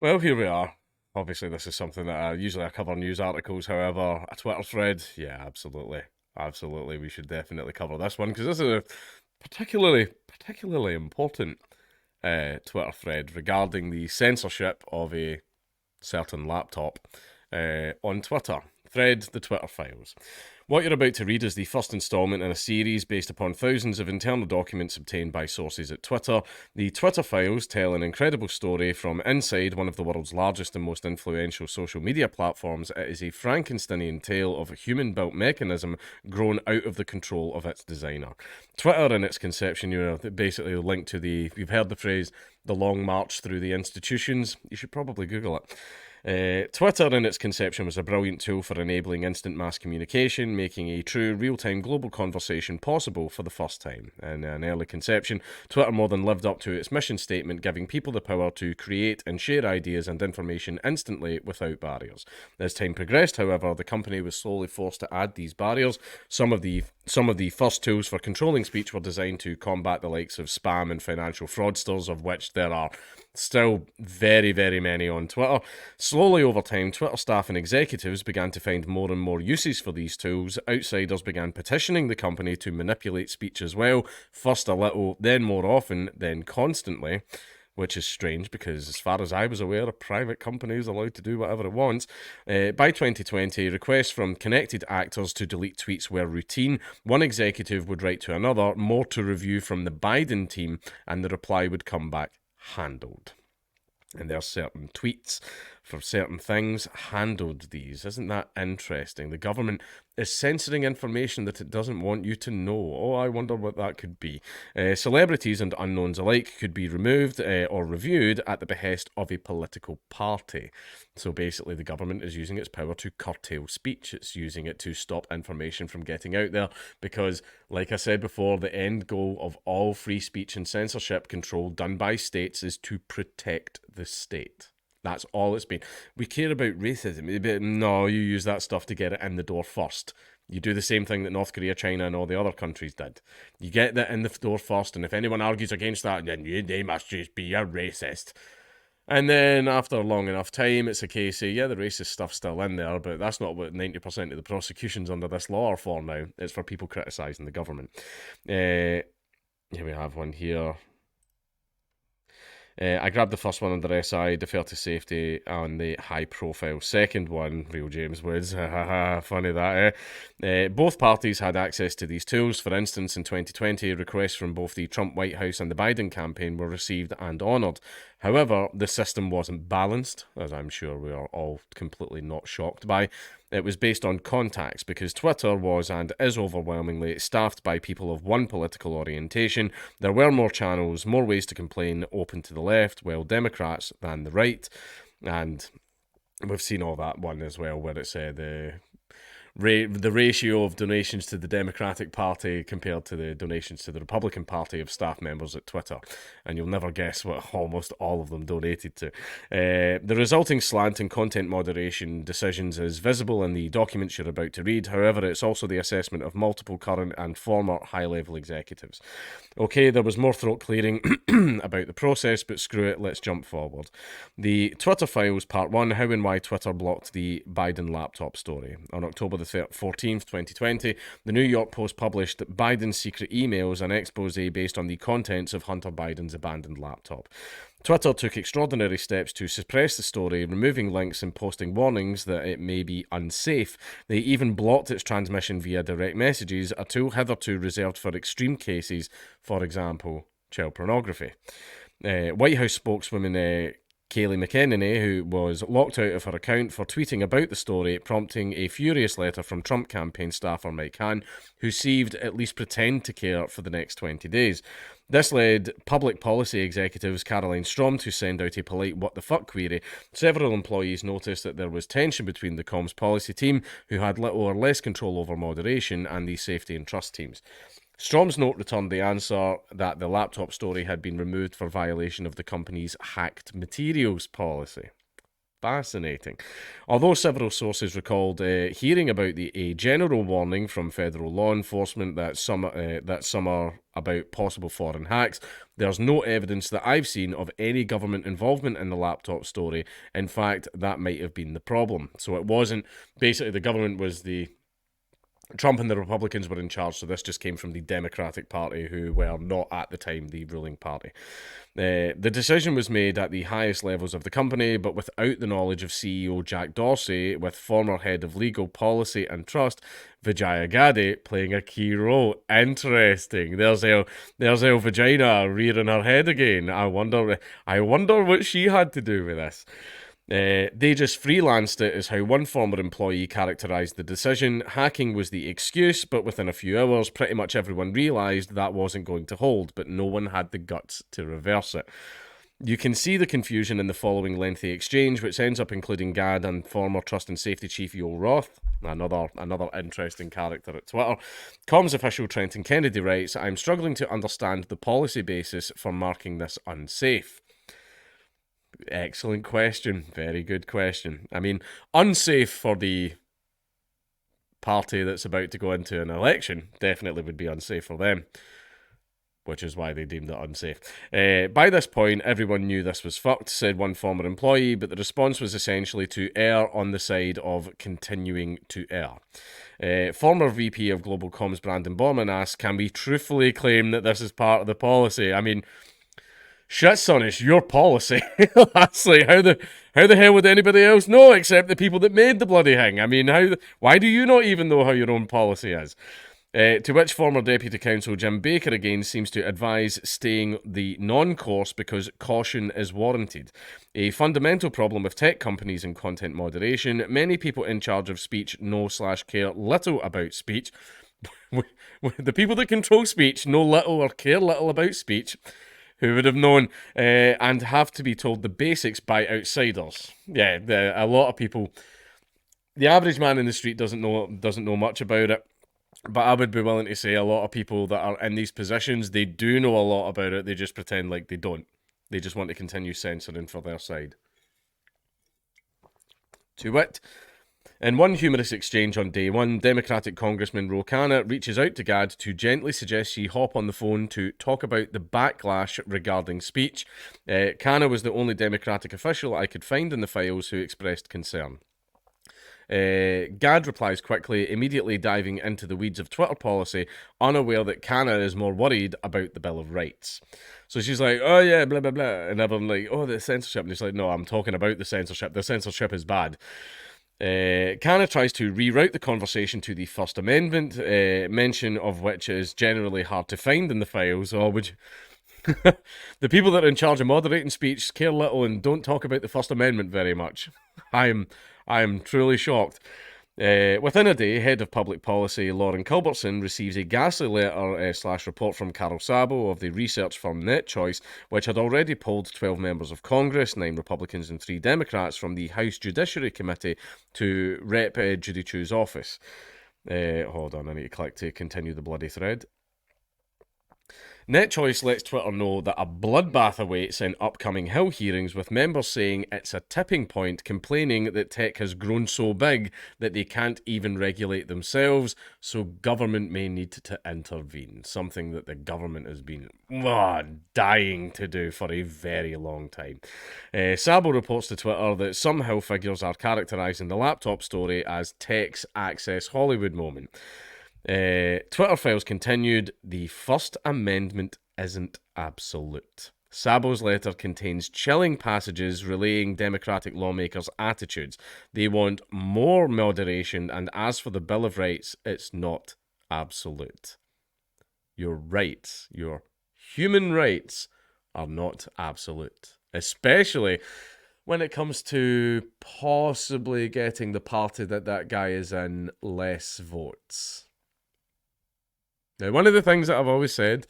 Well, here we are. Obviously, this is something that usually I cover news articles. However, a Twitter thread, yeah, absolutely, absolutely, we should definitely cover this one because this is a particularly important Twitter thread regarding the censorship of a certain laptop on Twitter. Thread the Twitter files. What you're about to read is the first installment in a series based upon thousands of internal documents obtained by sources at Twitter. The Twitter files tell an incredible story from inside one of the world's largest and most influential social media platforms. It is a Frankensteinian tale of a human built mechanism grown out of the control of its designer. Twitter, in its conception, basically linked to you've heard the phrase, the long march through the institutions. You should probably Google it. Twitter, in its conception, was a brilliant tool for enabling instant mass communication, making a true real time global conversation possible for the first time. In an early conception, Twitter more than lived up to its mission statement, giving people the power to create and share ideas and information instantly without barriers. As time progressed, however, the company was slowly forced to add these barriers. Some of the first tools for controlling speech were designed to combat the likes of spam and financial fraudsters, of which there are still very, very many on Twitter. Slowly over time, Twitter staff and executives began to find more and more uses for these tools. Outsiders began petitioning the company to manipulate speech as well, first a little, then more often, then constantly. Which is strange because, as far as I was aware, a private company is allowed to do whatever it wants. By 2020, requests from connected actors to delete tweets were routine. One executive would write to another, more to review from the Biden team, and the reply would come back handled. And there are certain tweets for certain things handled these. Isn't that interesting? The government is censoring information that it doesn't want you to know. Oh, I wonder what that could be. Celebrities and unknowns alike could be removed or reviewed at the behest of a political party. So basically, the government is using its power to curtail speech. It's using it to stop information from getting out there because, like I said before, the end goal of all free speech and censorship control done by states is to protect the state. That's all it's been. We care about racism. But no, you use that stuff to get it in the door first. You do the same thing that North Korea, China, and all the other countries did. You get that in the door first, and if anyone argues against that, then they must just be a racist. And then after a long enough time, it's a case of, yeah, the racist stuff's still in there, but that's not what 90% of the prosecutions under this law are for now. It's for people criticising the government. Here we have one here. I grabbed the first one under SI, defer to safety, on the high profile second one, real James Woods. Funny that, eh? Both parties had access to these tools. For instance, in 2020, requests from both the Trump White House and the Biden campaign were received and honoured. However, the system wasn't balanced, as I'm sure we are all completely not shocked by. It was based on contacts because Twitter was and is overwhelmingly staffed by people of one political orientation. There were more channels, more ways to complain open to the left, well, Democrats, than the right. And we've seen all that one as well, where it's the ratio of donations to the Democratic Party compared to the donations to the Republican Party of staff members at Twitter. And you'll never guess what almost all of them donated to. The resulting slant in content moderation decisions is visible in the documents you're about to read. However, it's also the assessment of multiple current and former high-level executives. Okay, there was more throat clearing about the process, but screw it, let's jump forward. The Twitter Files Part 1, How and Why Twitter Blocked the Biden Laptop Story. On October the 14th, 2020, the New York Post published Biden's secret emails, an expose based on the contents of Hunter Biden's abandoned laptop. Twitter took extraordinary steps to suppress the story, removing links and posting warnings that it may be unsafe. They even blocked its transmission via direct messages, a tool hitherto reserved for extreme cases, for example, child pornography. White House spokeswoman Kayleigh McEnany, who was locked out of her account for tweeting about the story, prompting a furious letter from Trump campaign staffer Mike Hahn, who received at least pretend to care for the next 20 days. This led public policy executives Caroline Strom to send out a polite what the fuck query. Several employees noticed that there was tension between the comms policy team, who had little or less control over moderation, and the safety and trust teams. Strom's note returned the answer that the laptop story had been removed for violation of the company's hacked materials policy. Fascinating. Although several sources recalled hearing about a general warning from federal law enforcement that some are about possible foreign hacks, there's no evidence that I've seen of any government involvement in the laptop story. In fact, that might have been the problem. So it wasn't, basically the government was Trump and the Republicans were in charge, so this just came from the Democratic Party, who were not at the time the ruling party. The decision was made at the highest levels of the company, but without the knowledge of CEO Jack Dorsey, with former head of legal policy and trust Vijaya Gadde playing a key role. Interesting. There's El Vagina rearing her head again. I wonder what she had to do with this. They just freelanced it, is how one former employee characterised the decision. Hacking was the excuse, but within a few hours, pretty much everyone realised that wasn't going to hold, but no one had the guts to reverse it. You can see the confusion in the following lengthy exchange, which ends up including Gad and former Trust and Safety Chief Yoel Roth, another interesting character at Twitter. Comms official Trenton Kennedy writes, I'm struggling to understand the policy basis for marking this unsafe. Excellent question. Very good question. I mean, unsafe for the party that's about to go into an election definitely would be unsafe for them, which is why they deemed it unsafe. By this point, everyone knew this was fucked, said one former employee, but the response was essentially to err on the side of continuing to err. Former VP of Global Comms Brandon Borman asked, can we truthfully claim that this is part of the policy? I mean, shit, son, it's your policy. That's like, how the hell would anybody else know except the people that made the bloody thing? I mean, why do you not even know how your own policy is? To which former Deputy Counsel Jim Baker again seems to advise staying the non-course because caution is warranted. A fundamental problem with tech companies and content moderation, many people in charge of speech know/care little about speech. The people that control speech know little or care little about speech. Who would have known, and have to be told the basics by outsiders. Yeah, a lot of people, the average man in the street doesn't know much about it, but I would be willing to say a lot of people that are in these positions, they do know a lot about it, they just pretend like they don't. They just want to continue censoring for their side. To wit, in one humorous exchange on day one, Democratic Congressman Ro Khanna reaches out to Gad to gently suggest she hop on the phone to talk about the backlash regarding speech. Khanna was the only Democratic official I could find in the files who expressed concern. Gad replies quickly, immediately diving into the weeds of Twitter policy, unaware that Khanna is more worried about the Bill of Rights. So she's like, oh yeah, blah, blah, blah. And everyone like, oh, the censorship. And he's like, no, I'm talking about the censorship. The censorship is bad. Khanna tries to reroute the conversation to the First Amendment, mention of which is generally hard to find in the files. Or would you... The people that are in charge of moderating speech care little and don't talk about the First Amendment very much. I am truly shocked. Within a day, Head of Public Policy Lauren Culbertson receives a ghastly letter / report from Carol Sabo of the research firm NetChoice, which had already polled 12 members of Congress, 9 Republicans and 3 Democrats, from the House Judiciary Committee to Rep. Judy Chu's office. Hold on, I need to click to continue the bloody thread. NetChoice lets Twitter know that a bloodbath awaits in upcoming Hill hearings, with members saying it's a tipping point, complaining that tech has grown so big that they can't even regulate themselves, so government may need to intervene, something that the government has been dying to do for a very long time. Sabo reports to Twitter that some Hill figures are characterising the laptop story as tech's Access Hollywood moment. Twitter files continued, the First Amendment isn't absolute. Sabo's letter contains chilling passages relaying Democratic lawmakers' attitudes. They want more moderation, and as for the Bill of Rights, it's not absolute. Your rights, your human rights, are not absolute. Especially when it comes to possibly getting the party that guy is in less votes. Now, one of the things that I've always said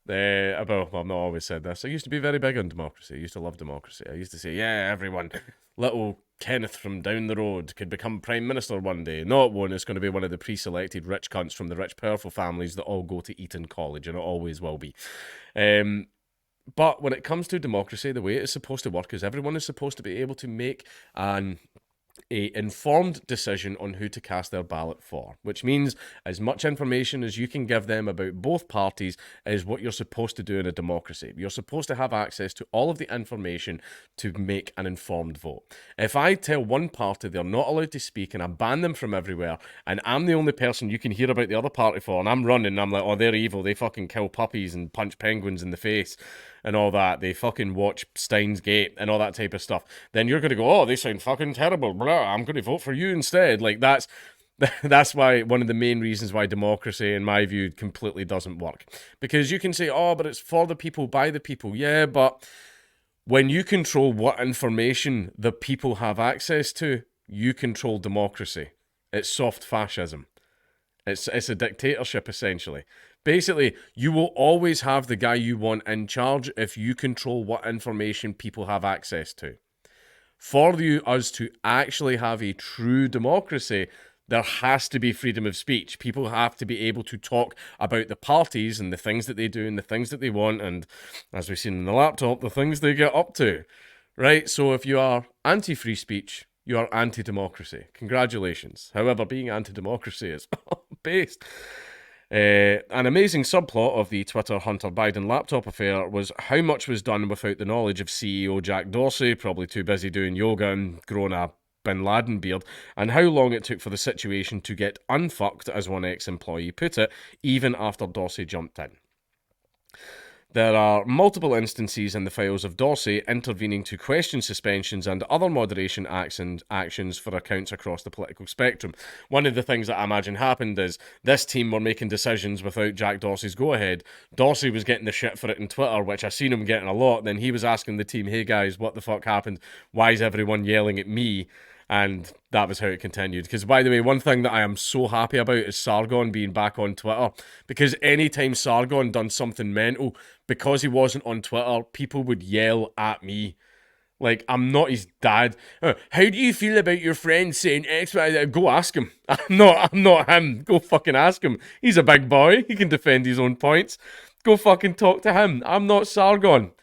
about, well, I've not always said this, I used to be very big on democracy. I used to love democracy. I used to say, yeah, everyone, little Kenneth from down the road could become Prime Minister one day. Not one, it's going to be one of the pre-selected rich cunts from the rich, powerful families that all go to Eton College, and it always will be. But when it comes to democracy, the way it is supposed to work is everyone is supposed to be able to make a informed decision on who to cast their ballot for, which means as much information as you can give them about both parties is what you're supposed to do in a democracy. You're supposed to have access to all of the information to make an informed vote. If I tell one party they're not allowed to speak and I ban them from everywhere, and I'm the only person you can hear about the other party for, and I'm running, and I'm like, oh, they're evil, they fucking kill puppies and punch penguins in the face and all that, they fucking watch Steins Gate and all that type of stuff, then you're going to go, oh, they sound fucking terrible, blah, I'm going to vote for you instead. Like, that's why one of the main reasons why democracy, in my view, completely doesn't work. Because you can say, oh, but it's for the people, by the people. Yeah, but when you control what information the people have access to, you control democracy. It's soft fascism. It's a dictatorship, essentially. Basically, you will always have the guy you want in charge if you control what information people have access to. For us to actually have a true democracy, there has to be freedom of speech. People have to be able to talk about the parties and the things that they do and the things that they want, and as we've seen in the laptop, the things they get up to. Right? So if you are anti-free speech, you are anti-democracy. Congratulations. However, being anti-democracy is based. An amazing subplot of the Twitter Hunter Biden laptop affair was how much was done without the knowledge of CEO Jack Dorsey, probably too busy doing yoga and growing a Bin Laden beard, and how long it took for the situation to get unfucked, as one ex-employee put it, even after Dorsey jumped in. There are multiple instances in the files of Dorsey intervening to question suspensions and other moderation actions for accounts across the political spectrum. One of the things that I imagine happened is this team were making decisions without Jack Dorsey's go-ahead. Dorsey was getting the shit for it in Twitter, which I seen him getting a lot. Then he was asking the team, hey guys, what the fuck happened? Why is everyone yelling at me? And that was how it continued. Because, by the way, one thing that I am so happy about is Sargon being back on Twitter. Because anytime Sargon done something mental, because he wasn't on Twitter, people would yell at me. Like, I'm not his dad. How do you feel about your friend saying X, Y, Z? Go ask him. I'm not him. Go fucking ask him. He's a big boy. He can defend his own points. Go fucking talk to him. I'm not Sargon.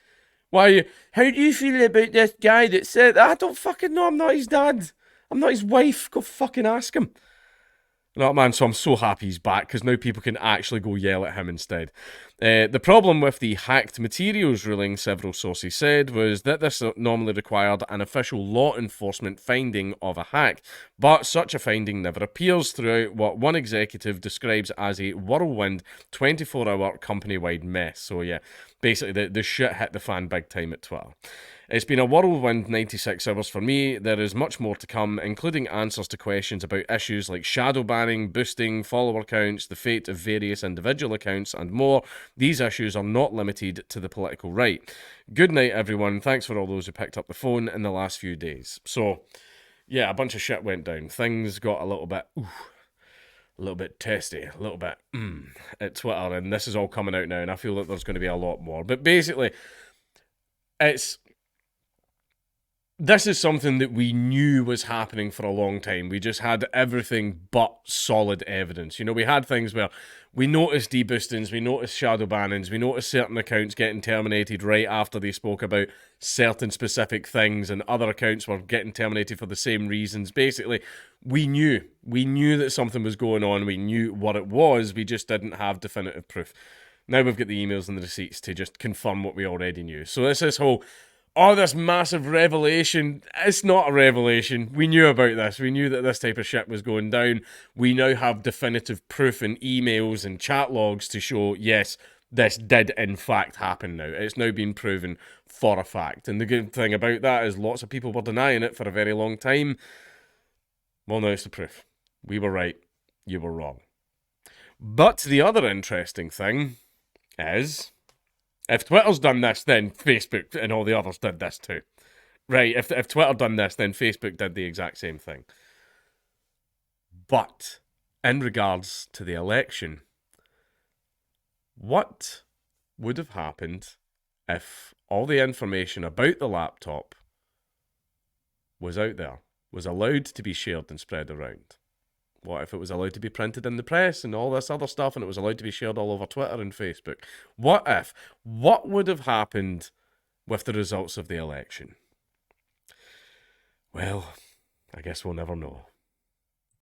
Why? How do you feel about this guy that said, I don't fucking know, I'm not his dad. I'm not his wife. Go fucking ask him. No, man, so I'm so happy he's back, because now people can actually go yell at him instead. The problem with the hacked materials ruling, several sources said, was that this normally required an official law enforcement finding of a hack, but such a finding never appears throughout what one executive describes as a whirlwind 24-hour company-wide mess. So yeah, basically the shit hit the fan big time at Twitter. It's been a whirlwind 96 hours for me. There is much more to come, including answers to questions about issues like shadow banning, boosting, follower counts, the fate of various individual accounts, and more. These issues are not limited to the political right. Good night, everyone. Thanks for all those who picked up the phone in the last few days. So, yeah, a bunch of shit went down. Things got a little bit testy, a little bit at Twitter, and this is all coming out now, and I feel that there's going to be a lot more. But basically, this is something that we knew was happening for a long time. We just had everything but solid evidence. You know, we had things where we noticed deboostings, we noticed shadow bannings, we noticed certain accounts getting terminated right after they spoke about certain specific things, and other accounts were getting terminated for the same reasons. Basically, we knew that something was going on. We knew what it was. We just didn't have definitive proof. Now we've got the emails and the receipts to just confirm what we already knew. So this whole, this massive revelation, it's not a revelation. We knew about this. We knew that this type of shit was going down. We now have definitive proof in emails and chat logs to show, yes, this did in fact happen now. It's now been proven for a fact. And the good thing about that is lots of people were denying it for a very long time. Well, now it's the proof. We were right. You were wrong. But the other interesting thing is, if Twitter's done this, then Facebook and all the others did this too. Right, if Twitter done this, then Facebook did the exact same thing. But, in regards to the election, what would have happened if all the information about the laptop was out there, was allowed to be shared and spread around? What if it was allowed to be printed in the press and all this other stuff, and it was allowed to be shared all over Twitter and Facebook? What if? What would have happened with the results of the election? Well, I guess we'll never know.